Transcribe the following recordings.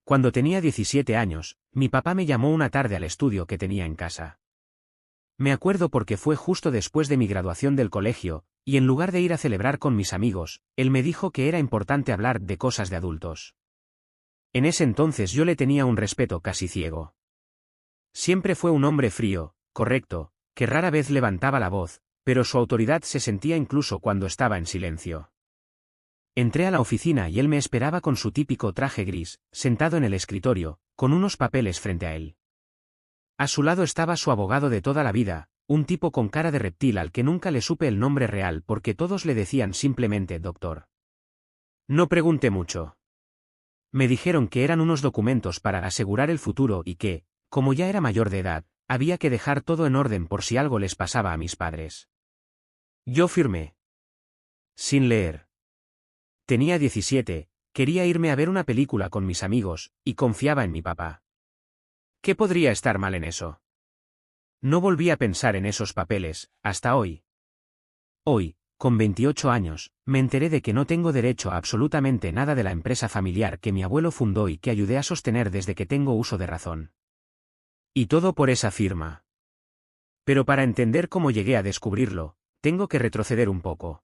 Cuando tenía 17 años, mi papá me llamó una tarde al estudio que tenía en casa. Me acuerdo porque fue justo después de mi graduación del colegio, y en lugar de ir a celebrar con mis amigos, él me dijo que era importante hablar de cosas de adultos. En ese entonces yo le tenía un respeto casi ciego. Siempre fue un hombre frío, correcto, que rara vez levantaba la voz, pero su autoridad se sentía incluso cuando estaba en silencio. Entré a la oficina y él me esperaba con su típico traje gris, sentado en el escritorio, con unos papeles frente a él. A su lado estaba su abogado de toda la vida, un tipo con cara de reptil al que nunca le supe el nombre real porque todos le decían simplemente doctor. No pregunté mucho. Me dijeron que eran unos documentos para asegurar el futuro y que, como ya era mayor de edad, había que dejar todo en orden por si algo les pasaba a mis padres. Yo firmé. Sin leer. Tenía 17, quería irme a ver una película con mis amigos, y confiaba en mi papá. ¿Qué podría estar mal en eso? No volví a pensar en esos papeles, hasta hoy. Hoy, con 28 años, me enteré de que no tengo derecho a absolutamente nada de la empresa familiar que mi abuelo fundó y que ayudé a sostener desde que tengo uso de razón. Y todo por esa firma. Pero para entender cómo llegué a descubrirlo, tengo que retroceder un poco.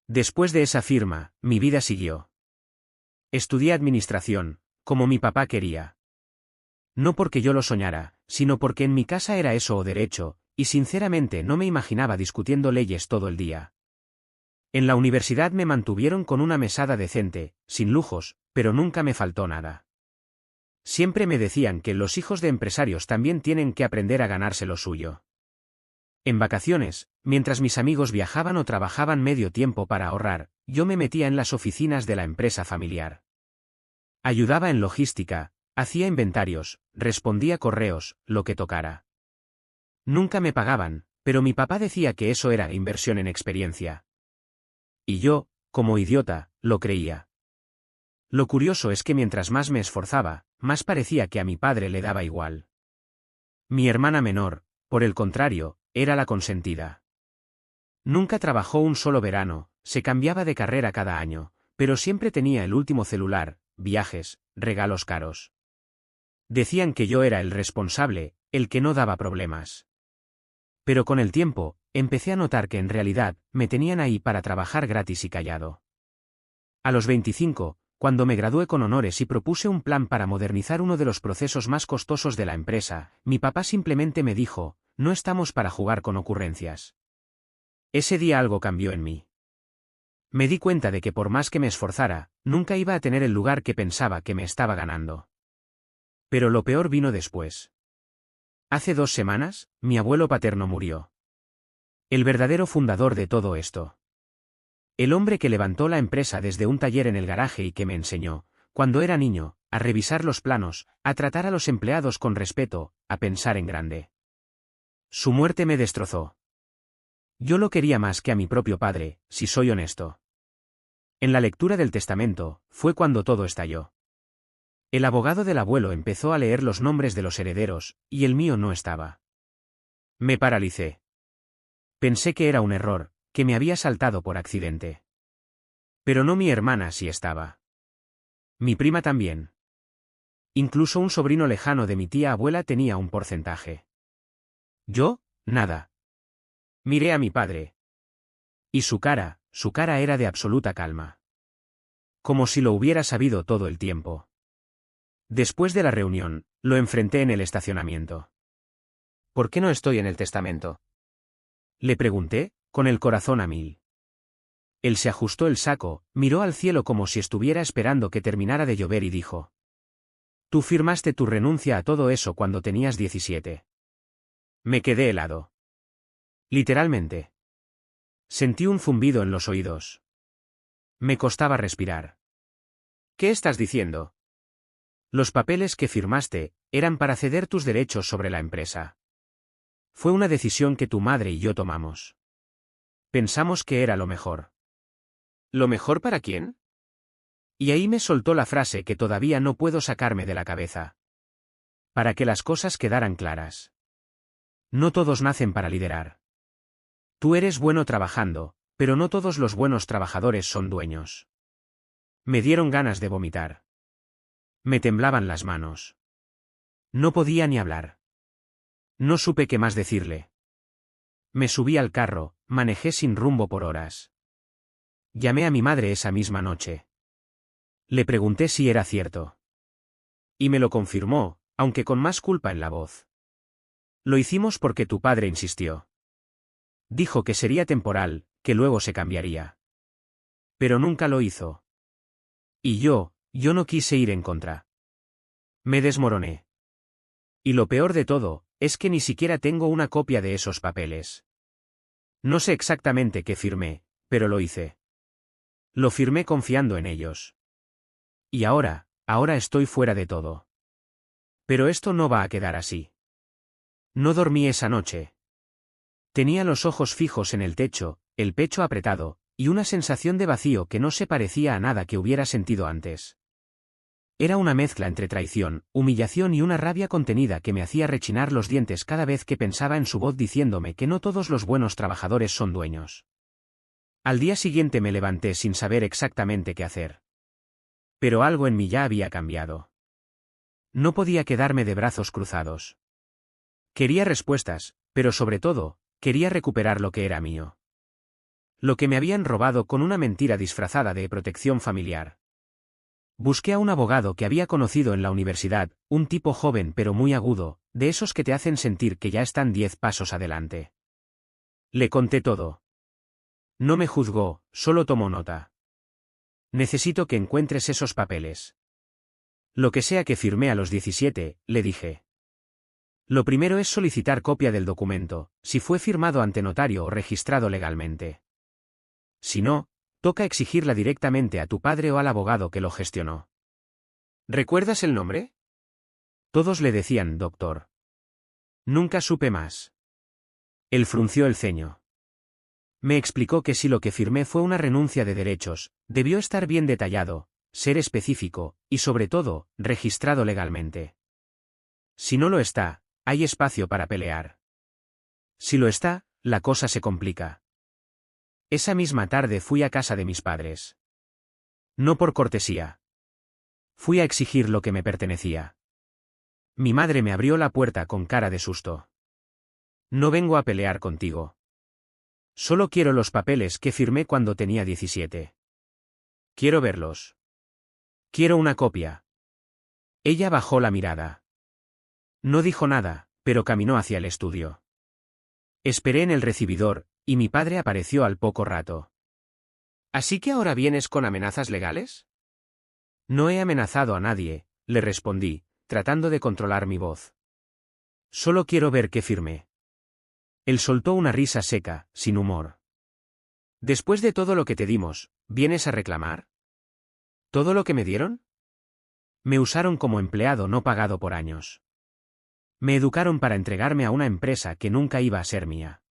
Después de esa firma, mi vida siguió. Estudié administración, como mi papá quería. No porque yo lo soñara, sino porque en mi casa era eso o derecho, y sinceramente no me imaginaba discutiendo leyes todo el día. En la universidad me mantuvieron con una mesada decente, sin lujos, pero nunca me faltó nada. Siempre me decían que los hijos de empresarios también tienen que aprender a ganarse lo suyo. En vacaciones, mientras mis amigos viajaban o trabajaban medio tiempo para ahorrar, yo me metía en las oficinas de la empresa familiar. Ayudaba en logística, hacía inventarios, respondía correos, lo que tocara. Nunca me pagaban, pero mi papá decía que eso era inversión en experiencia. Y yo, como idiota, lo creía. Lo curioso es que mientras más me esforzaba, más parecía que a mi padre le daba igual. Mi hermana menor, por el contrario, era la consentida. Nunca trabajó un solo verano, se cambiaba de carrera cada año, pero siempre tenía el último celular, viajes, regalos caros. Decían que yo era el responsable, el que no daba problemas. Pero con el tiempo, empecé a notar que en realidad, me tenían ahí para trabajar gratis y callado. A los 25, cuando me gradué con honores y propuse un plan para modernizar uno de los procesos más costosos de la empresa, mi papá simplemente me dijo, no estamos para jugar con ocurrencias. Ese día algo cambió en mí. Me di cuenta de que por más que me esforzara, nunca iba a tener el lugar que pensaba que me estaba ganando. Pero lo peor vino después. Hace 2 semanas, mi abuelo paterno murió. El verdadero fundador de todo esto. El hombre que levantó la empresa desde un taller en el garaje y que me enseñó, cuando era niño, a revisar los planos, a tratar a los empleados con respeto, a pensar en grande. Su muerte me destrozó. Yo lo quería más que a mi propio padre, si soy honesto. En la lectura del testamento, fue cuando todo estalló. El abogado del abuelo empezó a leer los nombres de los herederos, y el mío no estaba. Me paralicé. Pensé que era un error, que me había saltado por accidente. Pero no, mi hermana sí estaba. Mi prima también. Incluso un sobrino lejano de mi tía abuela tenía un porcentaje. Yo, nada. Miré a mi padre. Y su cara era de absoluta calma. Como si lo hubiera sabido todo el tiempo. Después de la reunión, lo enfrenté en el estacionamiento. ¿Por qué no estoy en el testamento?, le pregunté, con el corazón a mil. Él se ajustó el saco, miró al cielo como si estuviera esperando que terminara de llover y dijo: Tú firmaste tu renuncia a todo eso cuando tenías 17. Me quedé helado. Literalmente. Sentí un zumbido en los oídos. Me costaba respirar. ¿Qué estás diciendo? Los papeles que firmaste eran para ceder tus derechos sobre la empresa. Fue una decisión que tu madre y yo tomamos. Pensamos que era lo mejor. ¿Lo mejor para quién? Y ahí me soltó la frase que todavía no puedo sacarme de la cabeza. Para que las cosas quedaran claras. No todos nacen para liderar. Tú eres bueno trabajando, pero no todos los buenos trabajadores son dueños. Me dieron ganas de vomitar. Me temblaban las manos. No podía ni hablar. No supe qué más decirle. Me subí al carro, manejé sin rumbo por horas. Llamé a mi madre esa misma noche. Le pregunté si era cierto. Y me lo confirmó, aunque con más culpa en la voz. Lo hicimos porque tu padre insistió. Dijo que sería temporal, que luego se cambiaría. Pero nunca lo hizo. Y yo no quise ir en contra. Me desmoroné. Y lo peor de todo, es que ni siquiera tengo una copia de esos papeles. No sé exactamente qué firmé, pero lo hice. Lo firmé confiando en ellos. Y ahora estoy fuera de todo. Pero esto no va a quedar así. No dormí esa noche. Tenía los ojos fijos en el techo, el pecho apretado, y una sensación de vacío que no se parecía a nada que hubiera sentido antes. Era una mezcla entre traición, humillación y una rabia contenida que me hacía rechinar los dientes cada vez que pensaba en su voz diciéndome que no todos los buenos trabajadores son dueños. Al día siguiente me levanté sin saber exactamente qué hacer. Pero algo en mí ya había cambiado. No podía quedarme de brazos cruzados. Quería respuestas, pero sobre todo, quería recuperar lo que era mío. Lo que me habían robado con una mentira disfrazada de protección familiar. Busqué a un abogado que había conocido en la universidad, un tipo joven pero muy agudo, de esos que te hacen sentir que ya están 10 pasos adelante. Le conté todo. No me juzgó, solo tomó nota. Necesito que encuentres esos papeles. Lo que sea que firmé a los 17, le dije. Lo primero es solicitar copia del documento, si fue firmado ante notario o registrado legalmente. Si no, toca exigirla directamente a tu padre o al abogado que lo gestionó. ¿Recuerdas el nombre? Todos le decían doctor. Nunca supe más. Él frunció el ceño. Me explicó que si lo que firmé fue una renuncia de derechos, debió estar bien detallado, ser específico, y sobre todo, registrado legalmente. Si no lo está, hay espacio para pelear. Si lo está, la cosa se complica. Esa misma tarde fui a casa de mis padres. No por cortesía. Fui a exigir lo que me pertenecía. Mi madre me abrió la puerta con cara de susto. No vengo a pelear contigo. Solo quiero los papeles que firmé cuando tenía 17. Quiero verlos. Quiero una copia. Ella bajó la mirada. No dijo nada, pero caminó hacia el estudio. Esperé en el recibidor, y mi padre apareció al poco rato. ¿Así que ahora vienes con amenazas legales? No he amenazado a nadie, le respondí, tratando de controlar mi voz. Solo quiero ver qué firmé. Él soltó una risa seca, sin humor. Después de todo lo que te dimos, ¿vienes a reclamar? ¿Todo lo que me dieron? Me usaron como empleado no pagado por años. Me educaron para entregarme a una empresa que nunca iba a ser mía.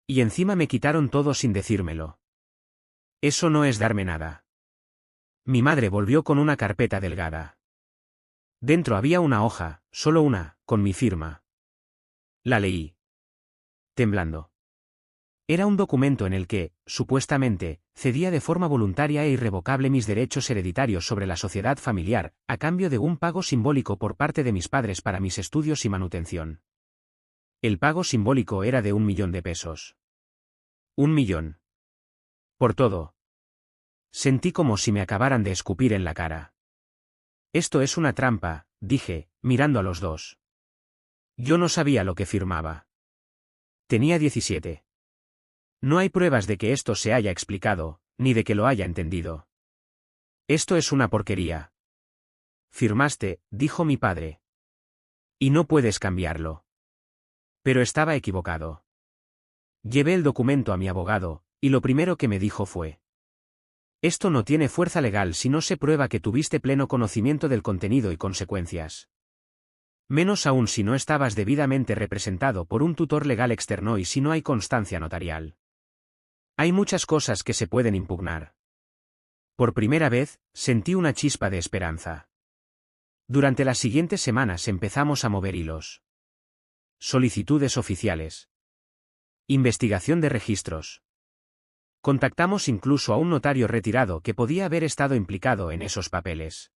Y encima me quitaron todo sin decírmelo. Eso no es darme nada. Mi madre volvió con una carpeta delgada. Dentro había una hoja, solo una, con mi firma. La leí. Temblando. Era un documento en el que, supuestamente, cedía de forma voluntaria e irrevocable mis derechos hereditarios sobre la sociedad familiar, a cambio de un pago simbólico por parte de mis padres para mis estudios y manutención. El pago simbólico era de 1.000.000 de pesos. 1.000.000. Por todo. Sentí como si me acabaran de escupir en la cara. Esto es una trampa, dije, mirando a los dos. Yo no sabía lo que firmaba. Tenía 17. No hay pruebas de que esto se haya explicado, ni de que lo haya entendido. Esto es una porquería. Firmaste, dijo mi padre. Y no puedes cambiarlo. Pero estaba equivocado. Llevé el documento a mi abogado, y lo primero que me dijo fue: esto no tiene fuerza legal si no se prueba que tuviste pleno conocimiento del contenido y consecuencias. Menos aún si no estabas debidamente representado por un tutor legal externo y si no hay constancia notarial. Hay muchas cosas que se pueden impugnar. Por primera vez, sentí una chispa de esperanza. Durante las siguientes semanas empezamos a mover hilos. Solicitudes oficiales. Investigación de registros. Contactamos incluso a un notario retirado que podía haber estado implicado en esos papeles.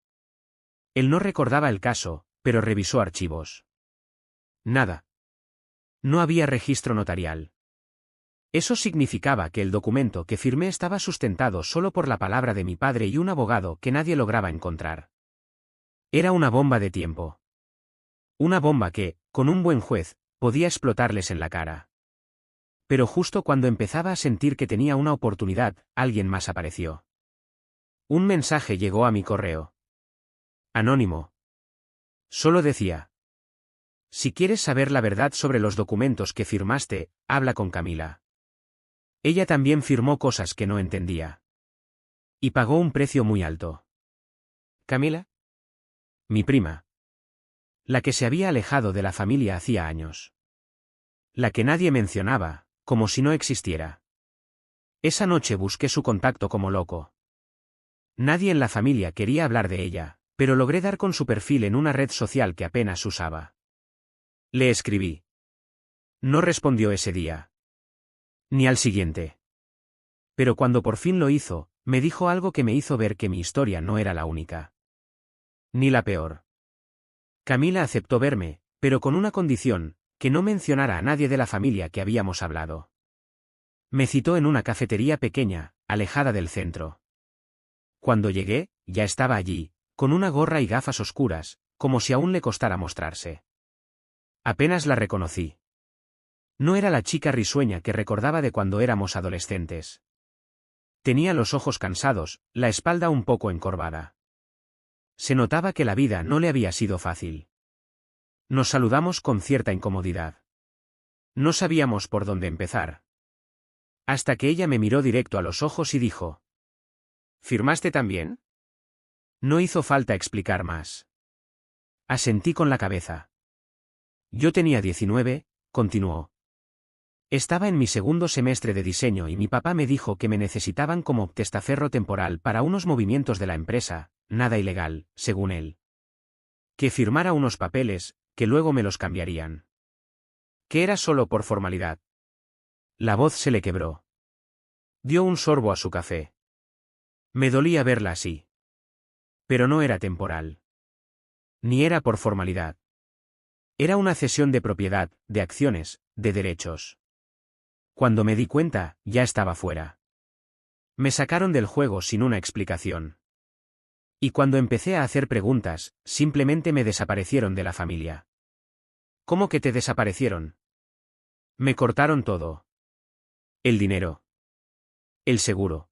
Él no recordaba el caso, pero revisó archivos. Nada. No había registro notarial. Eso significaba que el documento que firmé estaba sustentado solo por la palabra de mi padre y un abogado que nadie lograba encontrar. Era una bomba de tiempo. Una bomba que, con un buen juez, podía explotarles en la cara. Pero justo cuando empezaba a sentir que tenía una oportunidad, alguien más apareció. Un mensaje llegó a mi correo. Anónimo. Solo decía: si quieres saber la verdad sobre los documentos que firmaste, habla con Camila. Ella también firmó cosas que no entendía. Y pagó un precio muy alto. ¿Camila? Mi prima. La que se había alejado de la familia hacía años. La que nadie mencionaba, como si no existiera. Esa noche busqué su contacto como loco. Nadie en la familia quería hablar de ella, pero logré dar con su perfil en una red social que apenas usaba. Le escribí. No respondió ese día. Ni al siguiente. Pero cuando por fin lo hizo, me dijo algo que me hizo ver que mi historia no era la única. Ni la peor. Camila aceptó verme, pero con una condición: que no mencionara a nadie de la familia que habíamos hablado. Me citó en una cafetería pequeña, alejada del centro. Cuando llegué, ya estaba allí, con una gorra y gafas oscuras, como si aún le costara mostrarse. Apenas la reconocí. No era la chica risueña que recordaba de cuando éramos adolescentes. Tenía los ojos cansados, la espalda un poco encorvada. Se notaba que la vida no le había sido fácil. Nos saludamos con cierta incomodidad. No sabíamos por dónde empezar. Hasta que ella me miró directo a los ojos y dijo: ¿firmaste también? No hizo falta explicar más. Asentí con la cabeza. Yo tenía 19, continuó. Estaba en mi segundo semestre de diseño y mi papá me dijo que me necesitaban como testaferro temporal para unos movimientos de la empresa, nada ilegal, según él. Que firmara unos papeles, que luego me los cambiarían. Que era solo por formalidad. La voz se le quebró. Dio un sorbo a su café. Me dolía verla así. Pero no era temporal. Ni era por formalidad. Era una cesión de propiedad, de acciones, de derechos. Cuando me di cuenta, ya estaba fuera. Me sacaron del juego sin una explicación. Y cuando empecé a hacer preguntas, simplemente me desaparecieron de la familia. ¿Cómo que te desaparecieron? Me cortaron todo. El dinero. El seguro.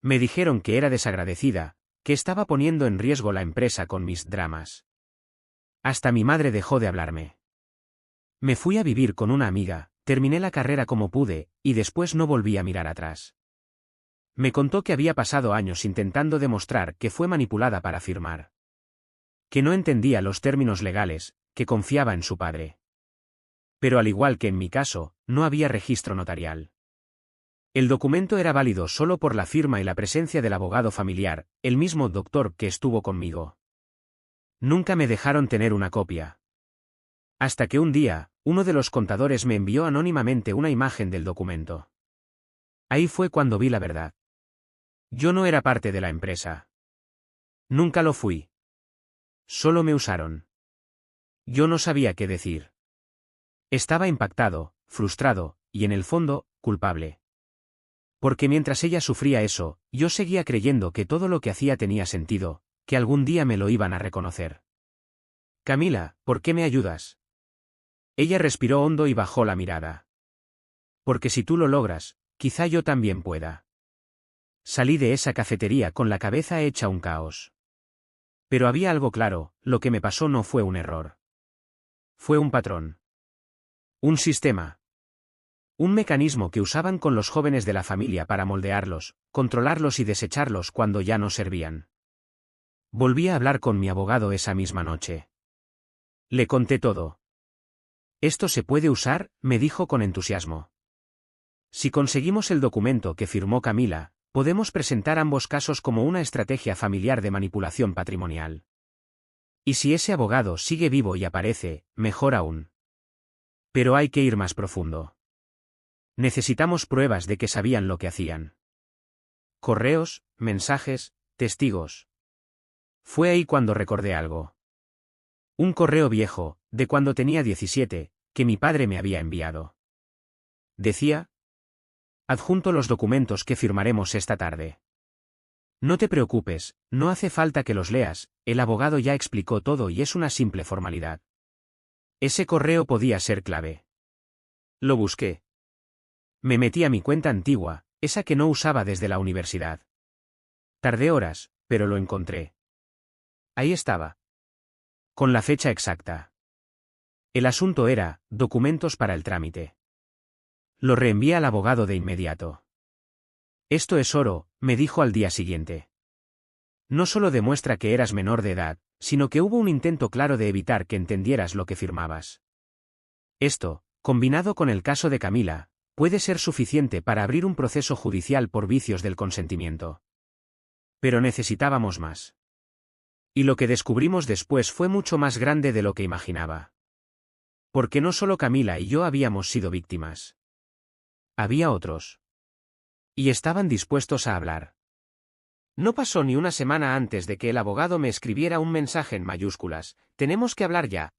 Me dijeron que era desagradecida, que estaba poniendo en riesgo la empresa con mis dramas. Hasta mi madre dejó de hablarme. Me fui a vivir con una amiga, terminé la carrera como pude, y después no volví a mirar atrás. Me contó que había pasado años intentando demostrar que fue manipulada para firmar. Que no entendía los términos legales, que confiaba en su padre. Pero al igual que en mi caso, no había registro notarial. El documento era válido solo por la firma y la presencia del abogado familiar, el mismo doctor que estuvo conmigo. Nunca me dejaron tener una copia. Hasta que un día, uno de los contadores me envió anónimamente una imagen del documento. Ahí fue cuando vi la verdad. Yo no era parte de la empresa. Nunca lo fui. Solo me usaron. Yo no sabía qué decir. Estaba impactado, frustrado, y en el fondo, culpable. Porque mientras ella sufría eso, yo seguía creyendo que todo lo que hacía tenía sentido, que algún día me lo iban a reconocer. Camila, ¿por qué me ayudas? Ella respiró hondo y bajó la mirada. Porque si tú lo logras, quizá yo también pueda. Salí de esa cafetería con la cabeza hecha un caos. Pero había algo claro: lo que me pasó no fue un error. Fue un patrón. Un sistema. Un mecanismo que usaban con los jóvenes de la familia para moldearlos, controlarlos y desecharlos cuando ya no servían. Volví a hablar con mi abogado esa misma noche. Le conté todo. Esto se puede usar, me dijo con entusiasmo. Si conseguimos el documento que firmó Camila, podemos presentar ambos casos como una estrategia familiar de manipulación patrimonial. Y si ese abogado sigue vivo y aparece, mejor aún. Pero hay que ir más profundo. Necesitamos pruebas de que sabían lo que hacían. Correos, mensajes, testigos. Fue ahí cuando recordé algo. Un correo viejo, de cuando tenía 17, que mi padre me había enviado. Decía: adjunto los documentos que firmaremos esta tarde. No te preocupes, no hace falta que los leas, el abogado ya explicó todo y es una simple formalidad. Ese correo podía ser clave. Lo busqué. Me metí a mi cuenta antigua, esa que no usaba desde la universidad. Tardé horas, pero lo encontré. Ahí estaba. Con la fecha exacta. El asunto era: documentos para el trámite. Lo reenvié al abogado de inmediato. Esto es oro, me dijo al día siguiente. No solo demuestra que eras menor de edad, sino que hubo un intento claro de evitar que entendieras lo que firmabas. Esto, combinado con el caso de Camila, puede ser suficiente para abrir un proceso judicial por vicios del consentimiento. Pero necesitábamos más. Y lo que descubrimos después fue mucho más grande de lo que imaginaba. Porque no solo Camila y yo habíamos sido víctimas. Había otros. Y estaban dispuestos a hablar. No pasó ni una semana antes de que el abogado me escribiera un mensaje en mayúsculas: tenemos que hablar ya.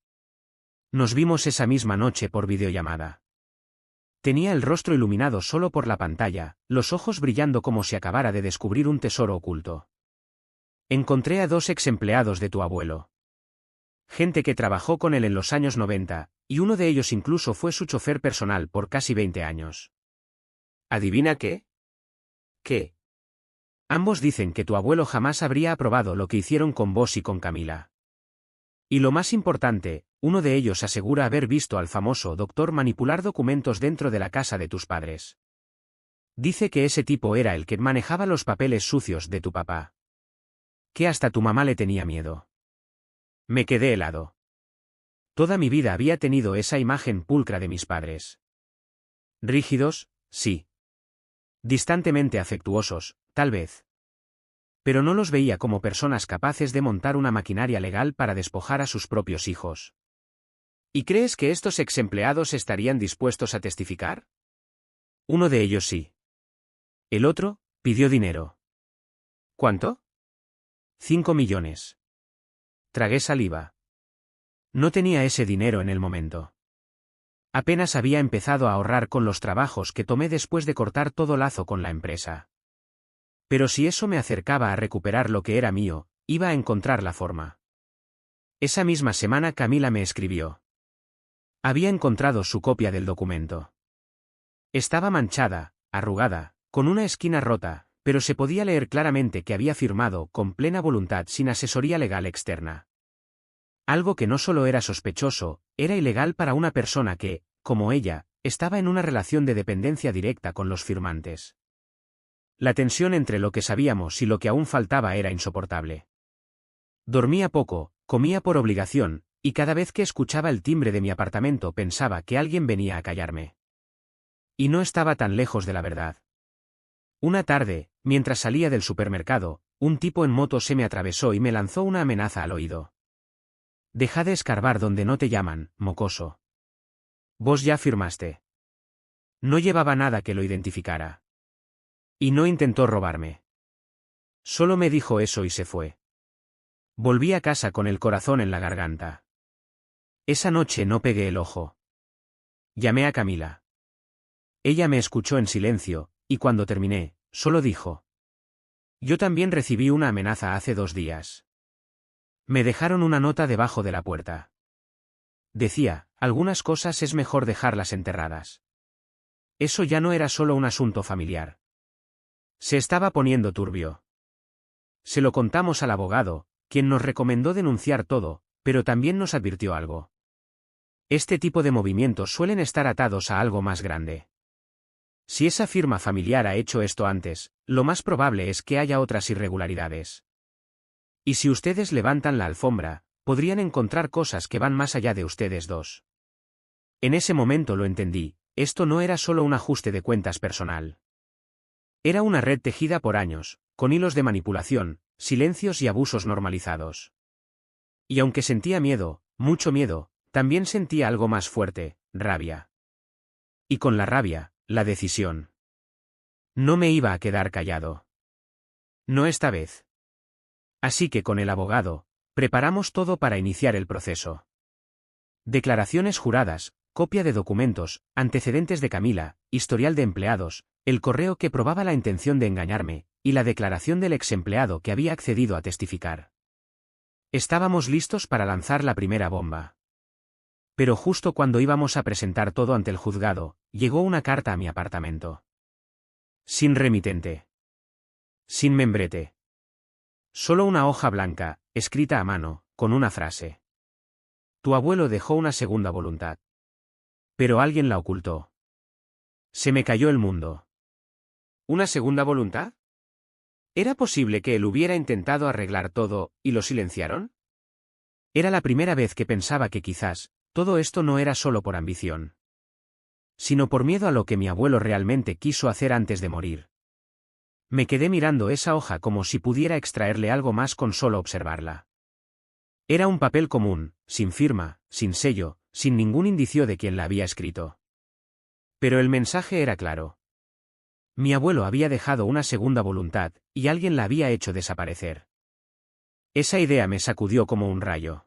Nos vimos esa misma noche por videollamada. Tenía el rostro iluminado solo por la pantalla, los ojos brillando como si acabara de descubrir un tesoro oculto. Encontré a 2 exempleados de tu abuelo. Gente que trabajó con él en los años 90, y uno de ellos incluso fue su chofer personal por casi 20 años. ¿Adivina qué? ¿Qué? Ambos dicen que tu abuelo jamás habría aprobado lo que hicieron con vos y con Camila. Y lo más importante, uno de ellos asegura haber visto al famoso doctor manipular documentos dentro de la casa de tus padres. Dice que ese tipo era el que manejaba los papeles sucios de tu papá. Que hasta tu mamá le tenía miedo. Me quedé helado. Toda mi vida había tenido esa imagen pulcra de mis padres. Rígidos, sí. Distantemente afectuosos, tal vez. Pero no los veía como personas capaces de montar una maquinaria legal para despojar a sus propios hijos. ¿Y crees que estos exempleados estarían dispuestos a testificar? Uno de ellos sí. El otro pidió dinero. ¿Cuánto? 5 millones. Tragué saliva. No tenía ese dinero en el momento. Apenas había empezado a ahorrar con los trabajos que tomé después de cortar todo lazo con la empresa. Pero si eso me acercaba a recuperar lo que era mío, iba a encontrar la forma. Esa misma semana Camila me escribió. Había encontrado su copia del documento. Estaba manchada, arrugada, con una esquina rota, pero se podía leer claramente que había firmado con plena voluntad sin asesoría legal externa. Algo que no solo era sospechoso, era ilegal para una persona que, como ella, estaba en una relación de dependencia directa con los firmantes. La tensión entre lo que sabíamos y lo que aún faltaba era insoportable. Dormía poco, comía por obligación, y cada vez que escuchaba el timbre de mi apartamento pensaba que alguien venía a callarme. Y no estaba tan lejos de la verdad. Una tarde, mientras salía del supermercado, un tipo en moto se me atravesó y me lanzó una amenaza al oído. Deja de escarbar donde no te llaman, mocoso. Vos ya firmaste. No llevaba nada que lo identificara. Y no intentó robarme. Solo me dijo eso y se fue. Volví a casa con el corazón en la garganta. Esa noche no pegué el ojo. Llamé a Camila. Ella me escuchó en silencio, y cuando terminé, solo dijo: yo también recibí una amenaza hace 2 días. Me dejaron una nota debajo de la puerta. Decía: algunas cosas es mejor dejarlas enterradas. Eso ya no era solo un asunto familiar. Se estaba poniendo turbio. Se lo contamos al abogado, quien nos recomendó denunciar todo, pero también nos advirtió algo. Este tipo de movimientos suelen estar atados a algo más grande. Si esa firma familiar ha hecho esto antes, lo más probable es que haya otras irregularidades. Y si ustedes levantan la alfombra, podrían encontrar cosas que van más allá de ustedes dos. En ese momento lo entendí, esto no era solo un ajuste de cuentas personal. Era una red tejida por años, con hilos de manipulación, silencios y abusos normalizados. Y aunque sentía miedo, mucho miedo, también sentía algo más fuerte: rabia. Y con la rabia, la decisión. No me iba a quedar callado. No esta vez. Así que con el abogado, preparamos todo para iniciar el proceso. Declaraciones juradas, copia de documentos, antecedentes de Camila, historial de empleados, el correo que probaba la intención de engañarme, y la declaración del ex empleado que había accedido a testificar. Estábamos listos para lanzar la primera bomba. Pero justo cuando íbamos a presentar todo ante el juzgado, llegó una carta a mi apartamento. Sin remitente. Sin membrete. Solo una hoja blanca, escrita a mano, con una frase. Tu abuelo dejó una segunda voluntad. Pero alguien la ocultó. Se me cayó el mundo. ¿Una segunda voluntad? ¿Era posible que él hubiera intentado arreglar todo, y lo silenciaron? Era la primera vez que pensaba que quizás, todo esto no era solo por ambición, sino por miedo a lo que mi abuelo realmente quiso hacer antes de morir. Me quedé mirando esa hoja como si pudiera extraerle algo más con solo observarla. Era un papel común, sin firma, sin sello, sin ningún indicio de quién la había escrito. Pero el mensaje era claro. Mi abuelo había dejado una segunda voluntad, y alguien la había hecho desaparecer. Esa idea me sacudió como un rayo.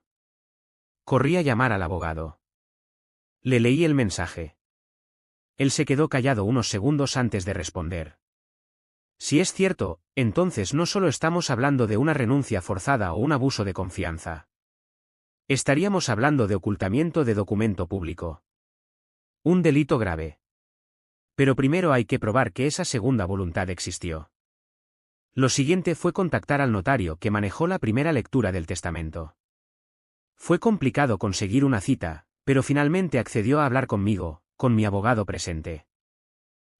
Corrí a llamar al abogado. Le leí el mensaje. Él se quedó callado unos segundos antes de responder. Si es cierto, entonces no solo estamos hablando de una renuncia forzada o un abuso de confianza. Estaríamos hablando de ocultamiento de documento público. Un delito grave. Pero primero hay que probar que esa segunda voluntad existió. Lo siguiente fue contactar al notario que manejó la primera lectura del testamento. Fue complicado conseguir una cita, pero finalmente accedió a hablar conmigo, con mi abogado presente.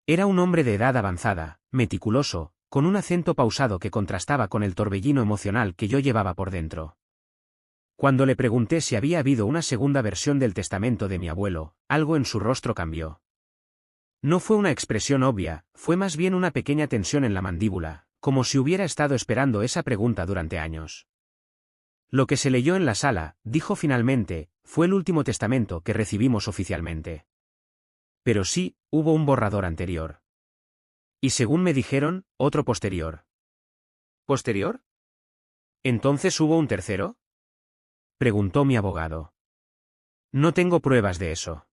Era un hombre de edad avanzada, meticuloso, con un acento pausado que contrastaba con el torbellino emocional que yo llevaba por dentro. Cuando le pregunté si había habido una segunda versión del testamento de mi abuelo, algo en su rostro cambió. No fue una expresión obvia, fue más bien una pequeña tensión en la mandíbula, como si hubiera estado esperando esa pregunta durante años. Lo que se leyó en la sala, dijo finalmente, fue el último testamento que recibimos oficialmente. Pero sí, hubo un borrador anterior. Y según me dijeron, otro posterior. ¿Posterior? ¿Entonces hubo un tercero? Preguntó mi abogado. No tengo pruebas de eso.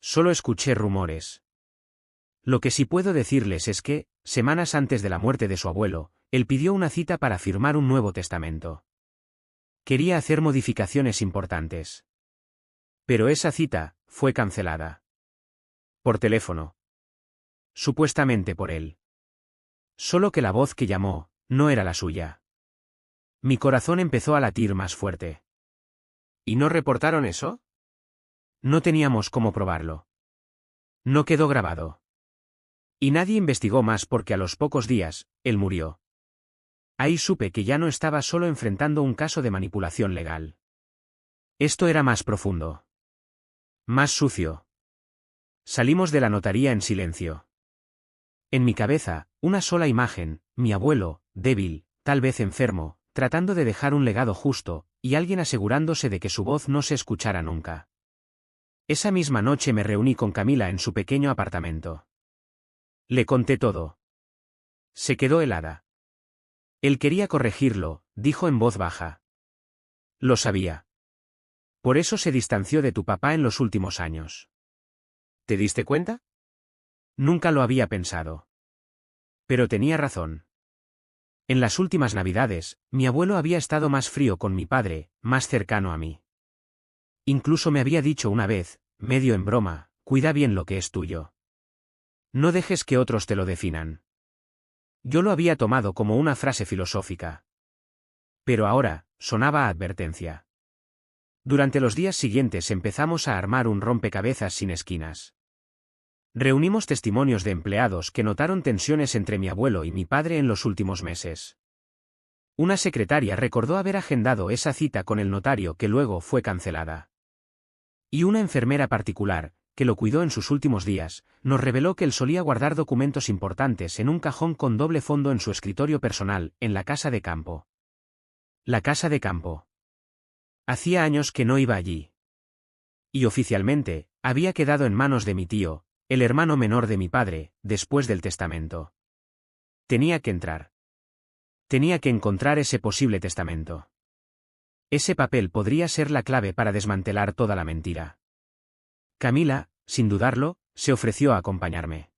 Solo escuché rumores. Lo que sí puedo decirles es que, semanas antes de la muerte de su abuelo, él pidió una cita para firmar un nuevo testamento. Quería hacer modificaciones importantes. Pero esa cita fue cancelada. Por teléfono. Supuestamente por él. Solo que la voz que llamó no era la suya. Mi corazón empezó a latir más fuerte. ¿Y no reportaron eso? No teníamos cómo probarlo. No quedó grabado. Y nadie investigó más porque a los pocos días, él murió. Ahí supe que ya no estaba solo enfrentando un caso de manipulación legal. Esto era más profundo. Más sucio. Salimos de la notaría en silencio. En mi cabeza, una sola imagen, mi abuelo, débil, tal vez enfermo, tratando de dejar un legado justo, y alguien asegurándose de que su voz no se escuchara nunca. Esa misma noche me reuní con Camila en su pequeño apartamento. Le conté todo. Se quedó helada. Él quería corregirlo, dijo en voz baja. Lo sabía. Por eso se distanció de tu papá en los últimos años. ¿Te diste cuenta? Nunca lo había pensado. Pero tenía razón. En las últimas Navidades, mi abuelo había estado más frío con mi padre, más cercano a mí. Incluso me había dicho una vez, medio en broma, cuida bien lo que es tuyo. No dejes que otros te lo definan. Yo lo había tomado como una frase filosófica. Pero ahora, sonaba a advertencia. Durante los días siguientes empezamos a armar un rompecabezas sin esquinas. Reunimos testimonios de empleados que notaron tensiones entre mi abuelo y mi padre en los últimos meses. Una secretaria recordó haber agendado esa cita con el notario que luego fue cancelada. Y una enfermera particular, que lo cuidó en sus últimos días, nos reveló que él solía guardar documentos importantes en un cajón con doble fondo en su escritorio personal, en la casa de campo. La casa de campo. Hacía años que no iba allí. Y oficialmente, había quedado en manos de mi tío, el hermano menor de mi padre, después del testamento. Tenía que entrar. Tenía que encontrar ese posible testamento. Ese papel podría ser la clave para desmantelar toda la mentira. Camila, sin dudarlo, se ofreció a acompañarme.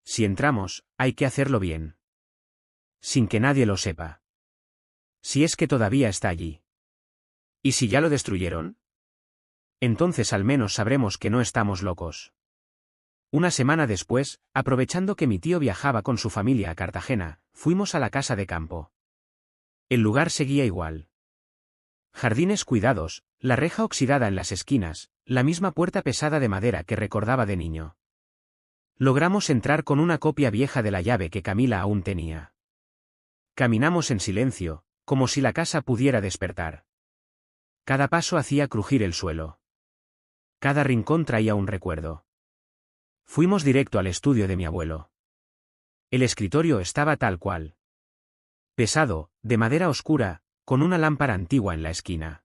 Si entramos, hay que hacerlo bien. Sin que nadie lo sepa. Si es que todavía está allí. ¿Y si ya lo destruyeron? Entonces al menos sabremos que no estamos locos. Una semana después, aprovechando que mi tío viajaba con su familia a Cartagena, fuimos a la casa de campo. El lugar seguía igual. Jardines cuidados, la reja oxidada en las esquinas, la misma puerta pesada de madera que recordaba de niño. Logramos entrar con una copia vieja de la llave que Camila aún tenía. Caminamos en silencio, como si la casa pudiera despertar. Cada paso hacía crujir el suelo. Cada rincón traía un recuerdo. Fuimos directo al estudio de mi abuelo. El escritorio estaba tal cual. Pesado, de madera oscura, con una lámpara antigua en la esquina.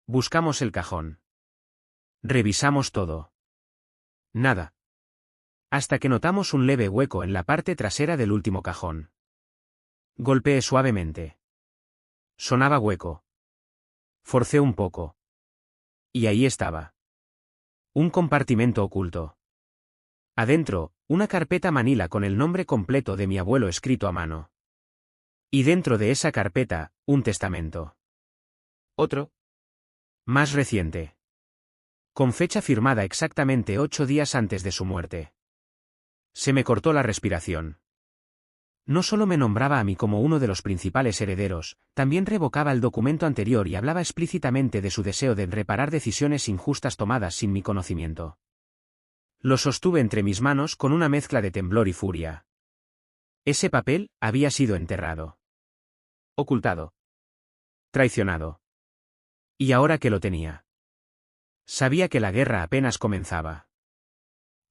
Buscamos el cajón. Revisamos todo. Nada. Hasta que notamos un leve hueco en la parte trasera del último cajón. Golpeé suavemente. Sonaba hueco. Forcé un poco. Y ahí estaba. Un compartimento oculto. Adentro, una carpeta manila con el nombre completo de mi abuelo escrito a mano. Y dentro de esa carpeta, un testamento. Otro. Más reciente. Con fecha firmada exactamente 8 días antes de su muerte. Se me cortó la respiración. No solo me nombraba a mí como uno de los principales herederos, también revocaba el documento anterior y hablaba explícitamente de su deseo de reparar decisiones injustas tomadas sin mi conocimiento. Lo sostuve entre mis manos con una mezcla de temblor y furia. Ese papel había sido enterrado. Ocultado. Traicionado. Y ahora que lo tenía. Sabía que la guerra apenas comenzaba.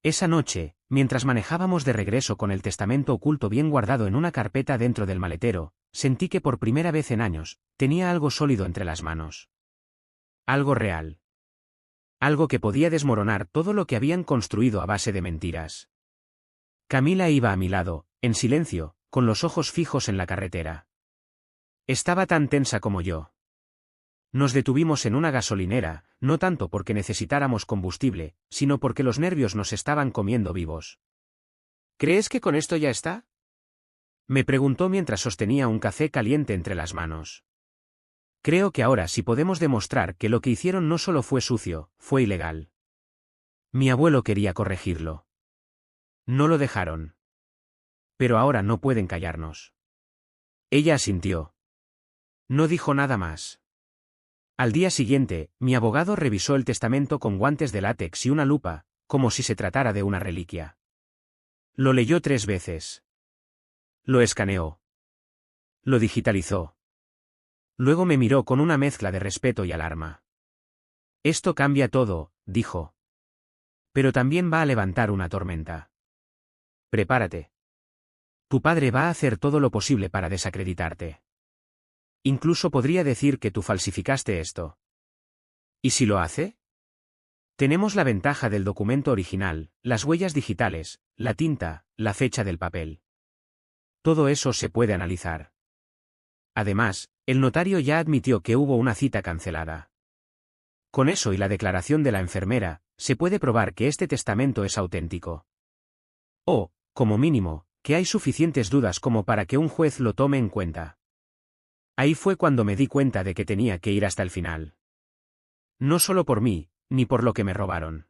Esa noche, mientras manejábamos de regreso con el testamento oculto bien guardado en una carpeta dentro del maletero, sentí que por primera vez en años, tenía algo sólido entre las manos. Algo real. Algo que podía desmoronar todo lo que habían construido a base de mentiras. Camila iba a mi lado, en silencio, con los ojos fijos en la carretera. Estaba tan tensa como yo. Nos detuvimos en una gasolinera, no tanto porque necesitáramos combustible, sino porque los nervios nos estaban comiendo vivos. ¿Crees que con esto ya está? Me preguntó mientras sostenía un café caliente entre las manos. Creo que ahora sí podemos demostrar que lo que hicieron no solo fue sucio, fue ilegal. Mi abuelo quería corregirlo. No lo dejaron. Pero ahora no pueden callarnos. Ella asintió. No dijo nada más. Al día siguiente, mi abogado revisó el testamento con guantes de látex y una lupa, como si se tratara de una reliquia. Lo leyó 3 veces. Lo escaneó. Lo digitalizó. Luego me miró con una mezcla de respeto y alarma. Esto cambia todo, dijo. Pero también va a levantar una tormenta. Prepárate. Tu padre va a hacer todo lo posible para desacreditarte. Incluso podría decir que tú falsificaste esto. ¿Y si lo hace? Tenemos la ventaja del documento original, las huellas digitales, la tinta, la fecha del papel. Todo eso se puede analizar. Además, el notario ya admitió que hubo una cita cancelada. Con eso y la declaración de la enfermera, se puede probar que este testamento es auténtico. O, como mínimo, que hay suficientes dudas como para que un juez lo tome en cuenta. Ahí fue cuando me di cuenta de que tenía que ir hasta el final. No solo por mí, ni por lo que me robaron.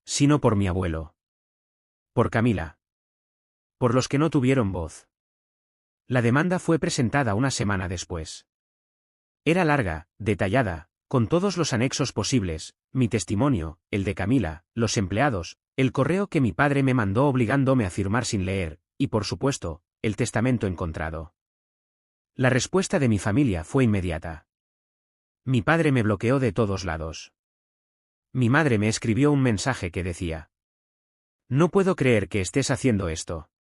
Sino por mi abuelo. Por Camila. Por los que no tuvieron voz. La demanda fue presentada una semana después. Era larga, detallada, con todos los anexos posibles, mi testimonio, el de Camila, los empleados, el correo que mi padre me mandó obligándome a firmar sin leer, y por supuesto, el testamento encontrado. La respuesta de mi familia fue inmediata. Mi padre me bloqueó de todos lados. Mi madre me escribió un mensaje que decía: no puedo creer que estés haciendo esto.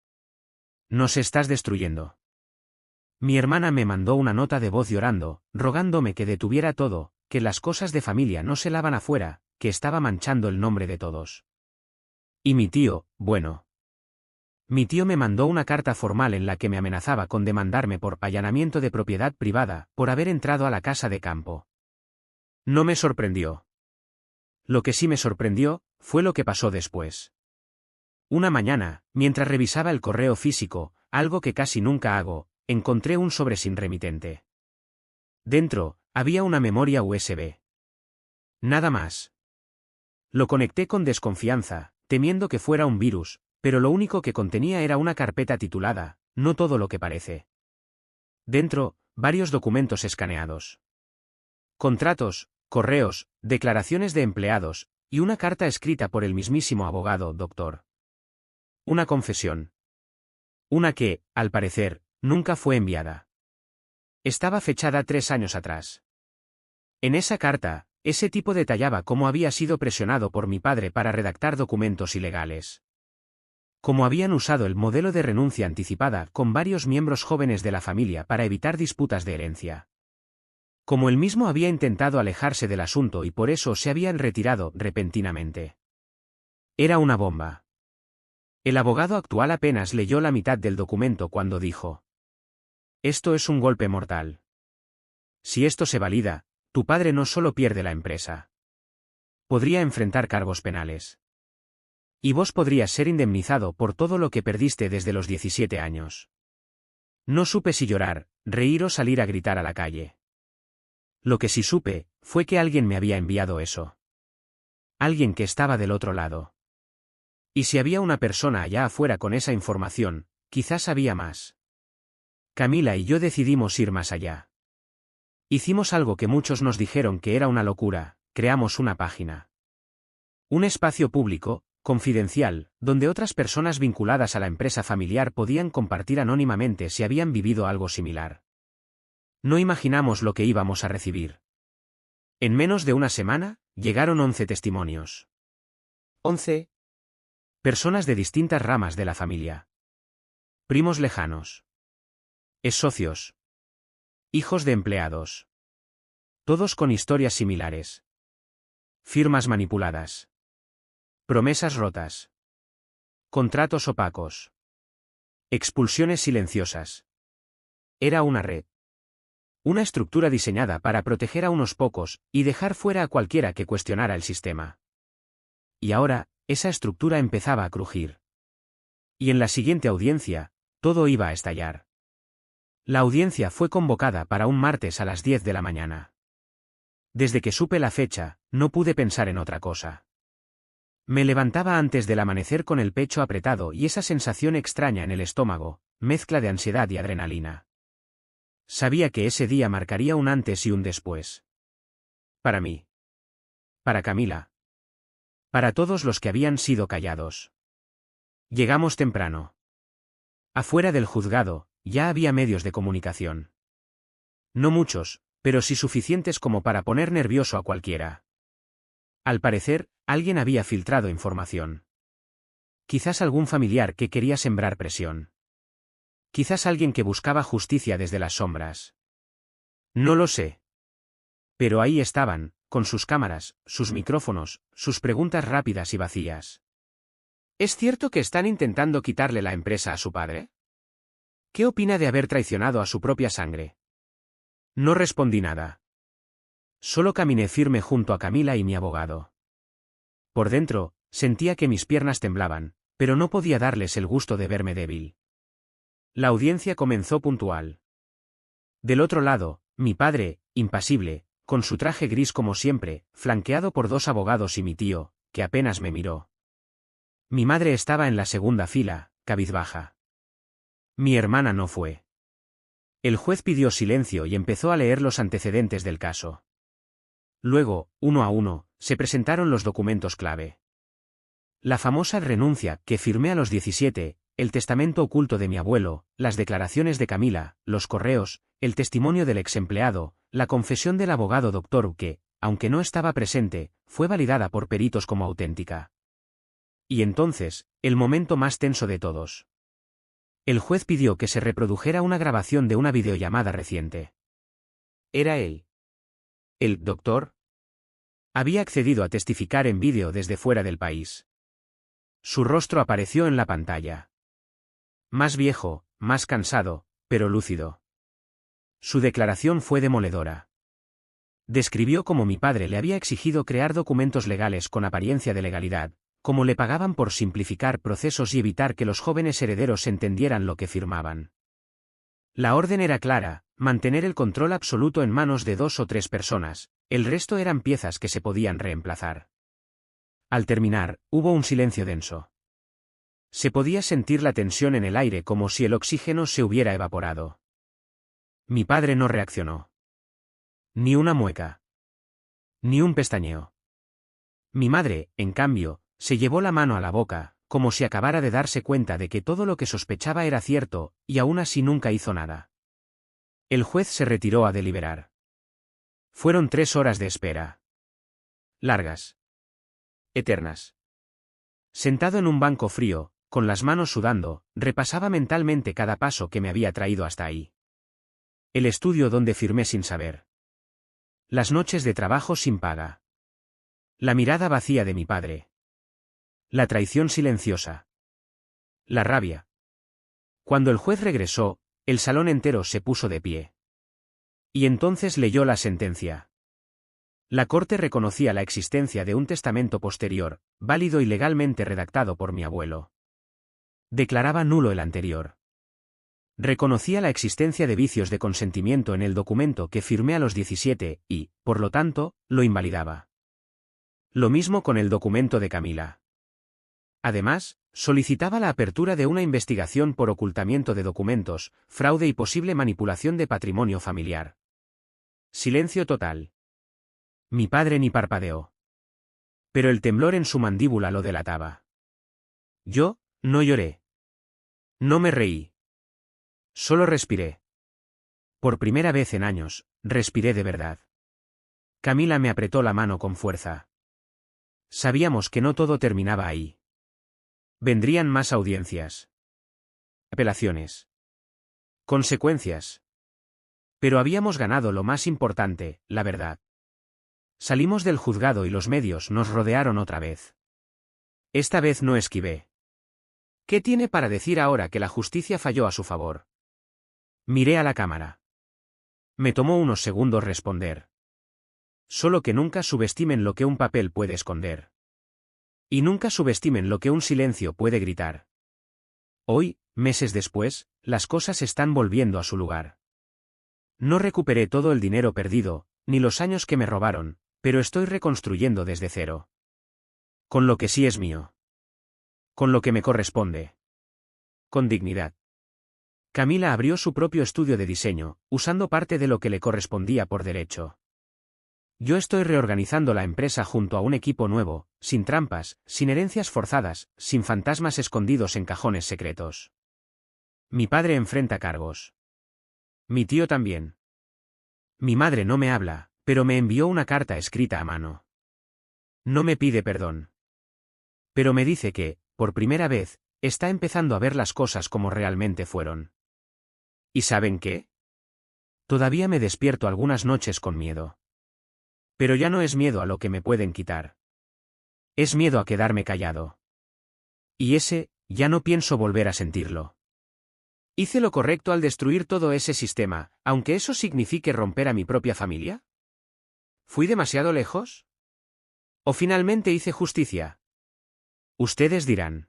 Nos estás destruyendo. Mi hermana me mandó una nota de voz llorando, rogándome que detuviera todo, que las cosas de familia no se lavan afuera, que estaba manchando el nombre de todos. Y mi tío, bueno. Mi tío me mandó una carta formal en la que me amenazaba con demandarme por allanamiento de propiedad privada, por haber entrado a la casa de campo. No me sorprendió. Lo que sí me sorprendió, fue lo que pasó después. Una mañana, mientras revisaba el correo físico, algo que casi nunca hago, encontré un sobre sin remitente. Dentro, había una memoria USB. Nada más. Lo conecté con desconfianza, temiendo que fuera un virus, pero lo único que contenía era una carpeta titulada, No todo lo que parece. Dentro, varios documentos escaneados. Contratos, correos, declaraciones de empleados, y una carta escrita por el mismísimo abogado, Dr. Una confesión. Una que, al parecer, nunca fue enviada. Estaba fechada 3 años atrás. En esa carta, ese tipo detallaba cómo había sido presionado por mi padre para redactar documentos ilegales. Cómo habían usado el modelo de renuncia anticipada con varios miembros jóvenes de la familia para evitar disputas de herencia. Como él mismo había intentado alejarse del asunto y por eso se habían retirado repentinamente. Era una bomba. El abogado actual apenas leyó la mitad del documento cuando dijo: Esto es un golpe mortal. Si esto se valida, tu padre no solo pierde la empresa. Podría enfrentar cargos penales. Y vos podrías ser indemnizado por todo lo que perdiste desde los 17 años. No supe si llorar, reír o salir a gritar a la calle. Lo que sí supe, fue que alguien me había enviado eso. Alguien que estaba del otro lado. Y si había una persona allá afuera con esa información, quizás había más. Camila y yo decidimos ir más allá. Hicimos algo que muchos nos dijeron que era una locura, creamos una página. Un espacio público, confidencial, donde otras personas vinculadas a la empresa familiar podían compartir anónimamente si habían vivido algo similar. No imaginamos lo que íbamos a recibir. En menos de una semana, llegaron 11 testimonios. 11 personas de distintas ramas de la familia. Primos lejanos. Ex-socios. Hijos de empleados. Todos con historias similares. Firmas manipuladas. Promesas rotas. Contratos opacos. Expulsiones silenciosas. Era una red. Una estructura diseñada para proteger a unos pocos y dejar fuera a cualquiera que cuestionara el sistema. Y ahora, esa estructura empezaba a crujir. Y en la siguiente audiencia, todo iba a estallar. La audiencia fue convocada para un martes a las 10 de la mañana. Desde que supe la fecha, no pude pensar en otra cosa. Me levantaba antes del amanecer con el pecho apretado y esa sensación extraña en el estómago, mezcla de ansiedad y adrenalina. Sabía que ese día marcaría un antes y un después. Para mí. Para Camila. Para todos los que habían sido callados. Llegamos temprano. Afuera del juzgado, ya había medios de comunicación. No muchos, pero sí suficientes como para poner nervioso a cualquiera. Al parecer, alguien había filtrado información. Quizás algún familiar que quería sembrar presión. Quizás alguien que buscaba justicia desde las sombras. No lo sé. Pero ahí estaban, con sus cámaras, sus micrófonos, sus preguntas rápidas y vacías. ¿Es cierto que están intentando quitarle la empresa a su padre? ¿Qué opina de haber traicionado a su propia sangre? No respondí nada. Solo caminé firme junto a Camila y mi abogado. Por dentro, sentía que mis piernas temblaban, pero no podía darles el gusto de verme débil. La audiencia comenzó puntual. Del otro lado, mi padre, impasible, con su traje gris como siempre, flanqueado por 2 abogados y mi tío, que apenas me miró. Mi madre estaba en la segunda fila, cabizbaja. Mi hermana no fue. El juez pidió silencio y empezó a leer los antecedentes del caso. Luego, uno a uno, se presentaron los documentos clave. La famosa renuncia que firmé a los 17, el testamento oculto de mi abuelo, las declaraciones de Camila, los correos, el testimonio del ex empleado, la confesión del abogado Dr. que, aunque no estaba presente, fue validada por peritos como auténtica. Y entonces, el momento más tenso de todos. El juez pidió que se reprodujera una grabación de una videollamada reciente. Era él. El doctor había accedido a testificar en vídeo desde fuera del país. Su rostro apareció en la pantalla. Más viejo, más cansado, pero lúcido. Su declaración fue demoledora. Describió cómo mi padre le había exigido crear documentos legales con apariencia de legalidad, cómo le pagaban por simplificar procesos y evitar que los jóvenes herederos entendieran lo que firmaban. La orden era clara: mantener el control absoluto en manos de 2 o 3 personas, el resto eran piezas que se podían reemplazar. Al terminar, hubo un silencio denso. Se podía sentir la tensión en el aire como si el oxígeno se hubiera evaporado. Mi padre no reaccionó. Ni una mueca. Ni un pestañeo. Mi madre, en cambio, se llevó la mano a la boca, como si acabara de darse cuenta de que todo lo que sospechaba era cierto, y aún así nunca hizo nada. El juez se retiró a deliberar. Fueron 3 horas de espera. Largas. Eternas. Sentado en un banco frío, con las manos sudando, repasaba mentalmente cada paso que me había traído hasta ahí. El estudio donde firmé sin saber. Las noches de trabajo sin paga. La mirada vacía de mi padre. La traición silenciosa. La rabia. Cuando el juez regresó, el salón entero se puso de pie. Y entonces leyó la sentencia. La corte reconocía la existencia de un testamento posterior, válido y legalmente redactado por mi abuelo. Declaraba nulo el anterior. Reconocía la existencia de vicios de consentimiento en el documento que firmé a los 17 y, por lo tanto, lo invalidaba. Lo mismo con el documento de Camila. Además, solicitaba la apertura de una investigación por ocultamiento de documentos, fraude y posible manipulación de patrimonio familiar. Silencio total. Mi padre ni parpadeó. Pero el temblor en su mandíbula lo delataba. Yo, no lloré. No me reí. Solo respiré. Por primera vez en años, respiré de verdad. Camila me apretó la mano con fuerza. Sabíamos que no todo terminaba ahí. Vendrían más audiencias. Apelaciones. Consecuencias. Pero habíamos ganado lo más importante, la verdad. Salimos del juzgado y los medios nos rodearon otra vez. Esta vez no esquivé. ¿Qué tiene para decir ahora que la justicia falló a su favor? Miré a la cámara. Me tomó unos segundos responder. Solo que nunca subestimen lo que un papel puede esconder. Y nunca subestimen lo que un silencio puede gritar. Hoy, meses después, las cosas están volviendo a su lugar. No recuperé todo el dinero perdido, ni los años que me robaron, pero estoy reconstruyendo desde cero. Con lo que sí es mío. Con lo que me corresponde. Con dignidad. Camila abrió su propio estudio de diseño, usando parte de lo que le correspondía por derecho. Yo estoy reorganizando la empresa junto a un equipo nuevo, sin trampas, sin herencias forzadas, sin fantasmas escondidos en cajones secretos. Mi padre enfrenta cargos. Mi tío también. Mi madre no me habla, pero me envió una carta escrita a mano. No me pide perdón. Pero me dice que, por primera vez, está empezando a ver las cosas como realmente fueron. ¿Y saben qué? Todavía me despierto algunas noches con miedo. Pero ya no es miedo a lo que me pueden quitar. Es miedo a quedarme callado. Y ese, ya no pienso volver a sentirlo. ¿Hice lo correcto al destruir todo ese sistema, aunque eso signifique romper a mi propia familia? ¿Fui demasiado lejos? ¿O finalmente hice justicia? Ustedes dirán.